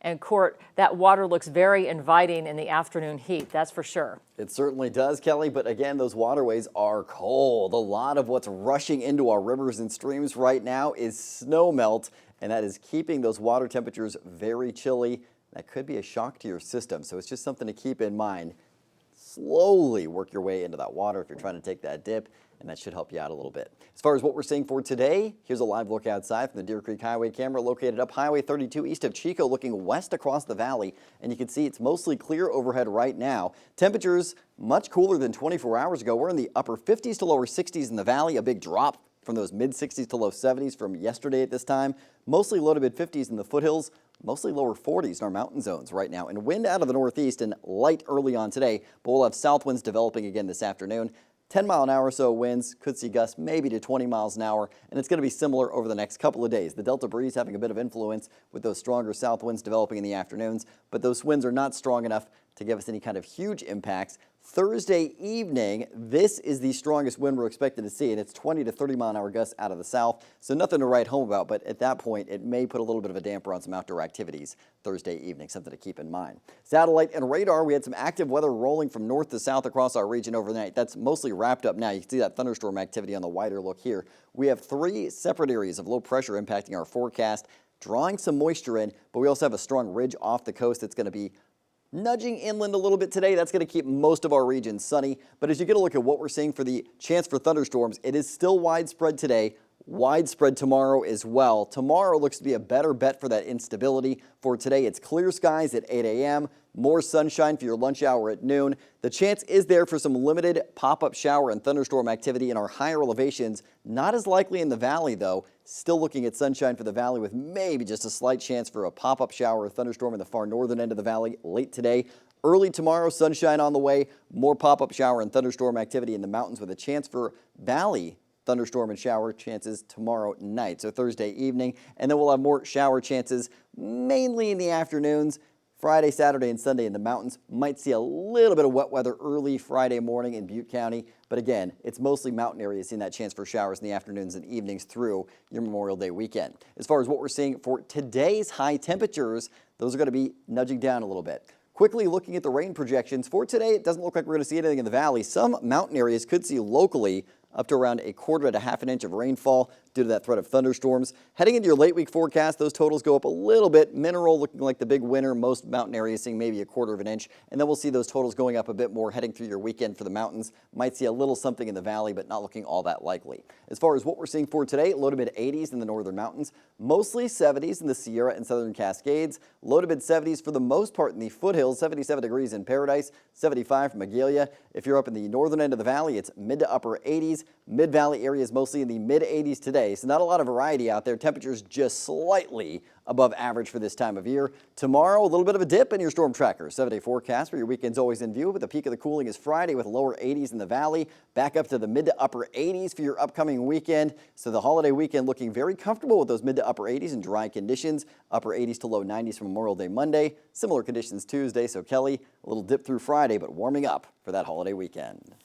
And Court, that water looks very inviting in the afternoon heat, that's for sure. It certainly does, Kelly, but again, those waterways are cold. A lot of what's rushing into our rivers and streams right now is snow melt, and that is keeping those water temperatures very chilly. That could be a shock to your system, so it's just something to keep in mind. Slowly work your way into that water if you're trying to take that dip, and that should help you out a little bit. As far as what we're seeing for today, here's a live look outside from the Deer Creek Highway camera located up Highway 32 east of Chico, looking west across the valley, and you can see it's mostly clear overhead right now. Temperatures much cooler than 24 hours ago. We're in the upper 50s to lower 60s in the valley, a big drop from those mid 60s to low 70s from yesterday at this time. Mostly low to mid 50s in the foothills, mostly lower 40s in our mountain zones right now. And wind out of the northeast and light early on today, but we'll have south winds developing again this afternoon. 10-mile-an-hour or so winds, could see gusts maybe to 20 miles an hour, and it's going to be similar over the next couple of days. The Delta breeze having a bit of influence with those stronger south winds developing in the afternoons, but those winds are not strong enough to give us any kind of huge impacts. Thursday evening, this is the strongest wind we're expected to see, and it's 20 to 30-mile-an-hour gusts out of the south, so nothing to write home about, but at that point, it may put a little bit of a damper on some outdoor activities Thursday evening, something to keep in mind. Satellite and radar, we had some active weather rolling from north to south across our region overnight. That's mostly wrapped up now. You can see that thunderstorm activity on the wider look here. We have 3 separate areas of low pressure impacting our forecast, drawing some moisture in, but we also have a strong ridge off the coast that's going to be nudging inland a little bit today. That's going to keep most of our region sunny. But as you get a look at what we're seeing for the chance for thunderstorms, it is still widespread today, widespread tomorrow as well. Tomorrow looks to be a better bet for that instability. For today, it's clear skies at 8 a.m., more sunshine for your lunch hour at noon. The chance is there for some limited pop-up shower and thunderstorm activity in our higher elevations. Not as likely in the valley, though. Still looking at sunshine for the valley with maybe just a slight chance for a pop-up shower or thunderstorm in the far northern end of the valley late today. Early tomorrow, sunshine on the way, more pop-up shower and thunderstorm activity in the mountains with a chance for valley thunderstorm and shower chances tomorrow night, so Thursday evening. And then we'll have more shower chances mainly in the afternoons. Friday, Saturday, and Sunday in the mountains. Might see a little bit of wet weather early Friday morning in Butte County, but again, it's mostly mountain areas seeing that chance for showers in the afternoons and evenings through your Memorial Day weekend. As far as what we're seeing for today's high temperatures, those are going to be nudging down a little bit. Quickly looking at the rain projections for today, it doesn't look like we're going to see anything in the valley. Some mountain areas could see locally up to around 1/4 to 1/2 inch of rainfall due to that threat of thunderstorms. Heading into your late week forecast, those totals go up a little bit. Mineral looking like the big winner. Most mountain areas seeing maybe 1/4 inch. And then we'll see those totals going up a bit more heading through your weekend for the mountains. Might see a little something in the valley, but not looking all that likely. As far as what we're seeing for today, low to mid 80s in the northern mountains. Mostly 70s in the Sierra and southern Cascades. Low to mid 70s for the most part in the foothills. 77 degrees in Paradise. 75 from Magalia. If you're up in the northern end of the valley, it's mid to upper 80s. Mid-valley areas mostly in the mid 80s today, so not a lot of variety out there. Temperatures just slightly above average for this time of year. Tomorrow, a little bit of a dip in your storm tracker. 7-day forecast for your weekend's always in view, but the peak of the cooling is Friday with lower 80s in the valley, back up to the mid to upper 80s for your upcoming weekend. So the holiday weekend looking very comfortable with those mid to upper 80s and dry conditions. Upper 80s to low 90s for Memorial Day Monday. Similar conditions Tuesday, so Kelly, a little dip through Friday, but warming up for that holiday weekend.